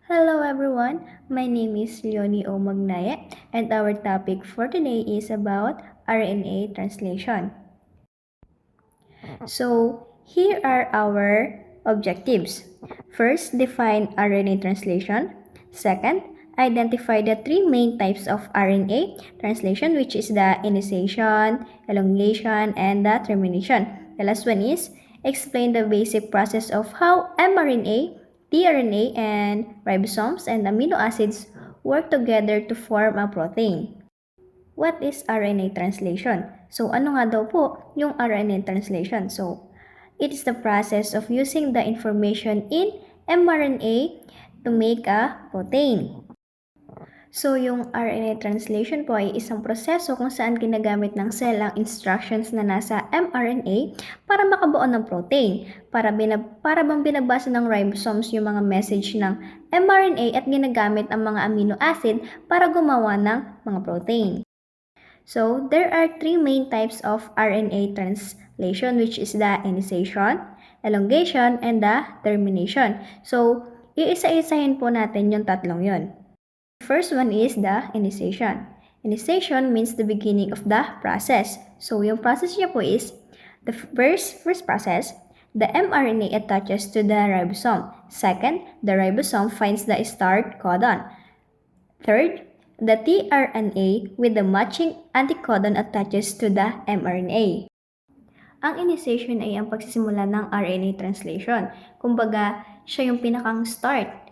Hello everyone, my name is Leonie O. Magnaye and our topic for today is about RNA translation. So, here are our objectives. First, define RNA translation. Second, identify the three main types of RNA translation, which is the initiation, elongation, and the termination. The last one is explain the basic process of how mRNA, tRNA, and ribosomes and amino acids work together to form a protein. What is RNA translation? So, ano nga daw po yung RNA translation? So, it is the process of using the information in mRNA to make a protein. So, yung RNA translation po ay isang proseso kung saan ginagamit ng cell ang instructions na nasa mRNA para makabuo ng protein. Para bang binabasa ng ribosomes yung mga message ng mRNA at ginagamit ang mga amino acid para gumawa ng mga protein. So, there are three main types of RNA translation, which is the initiation, elongation, and the termination. So, iisa-isahin po natin yung tatlong yun. The first one is the initiation. Initiation means the beginning of the process. So, yung process niya po is, the first process, the mRNA attaches to the ribosome. Second, the ribosome finds the start codon. Third, the tRNA with the matching anticodon attaches to the mRNA. Ang initiation ay ang pagsisimula ng RNA translation. Kumbaga, siya yung pinakang start.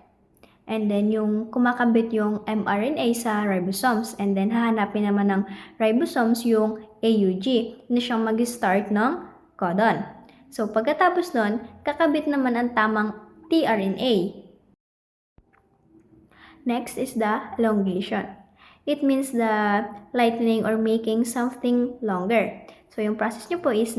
And then, yung kumakabit yung mRNA sa ribosomes. And then, hahanapin naman ng ribosomes yung AUG na siyang mag-start ng codon. So, pagkatapos nun, kakabit naman ang tamang tRNA. Next is the elongation. It means the lightening or making something longer. So, yung process nyo po is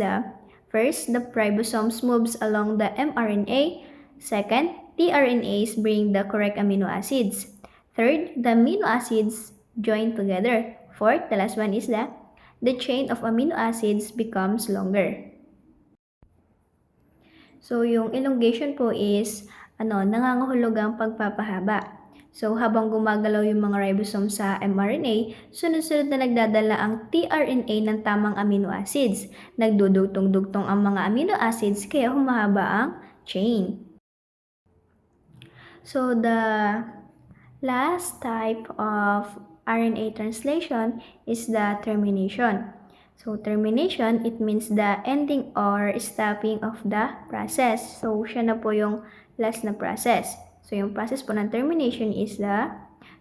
first, the ribosomes moves along the mRNA. Second, tRNAs bring the correct amino acids. Third, the amino acids join together. Fourth, the last one is the chain of amino acids becomes longer. So, yung elongation po is nangangahulugang ang pagpapahaba. So, habang gumagalaw yung mga ribosome sa mRNA, sunod-sunod na nagdadala ang tRNA ng tamang amino acids. Nagdudugtong-dugtong ang mga amino acids kaya humahaba ang chain. So, the last type of RNA translation is the termination. So, termination, it means the ending or stopping of the process. So, siya na po yung last na process. So, yung process po ng termination is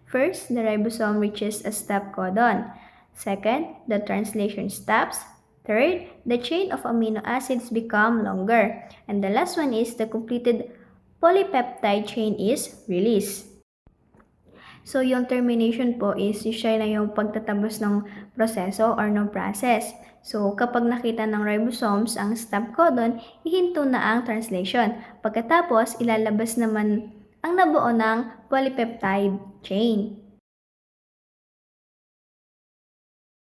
first, the ribosome reaches a stop codon. Second, the translation stops. Third, the chain of amino acids become longer. And the last one is the completed polypeptide chain is released. So, yung termination po is siya na yung pagtatapos ng proseso or ng process. So, kapag nakita ng ribosomes ang stop codon, ihinto na ang translation. Pagkatapos, ilalabas naman ang nabuo ng polypeptide chain.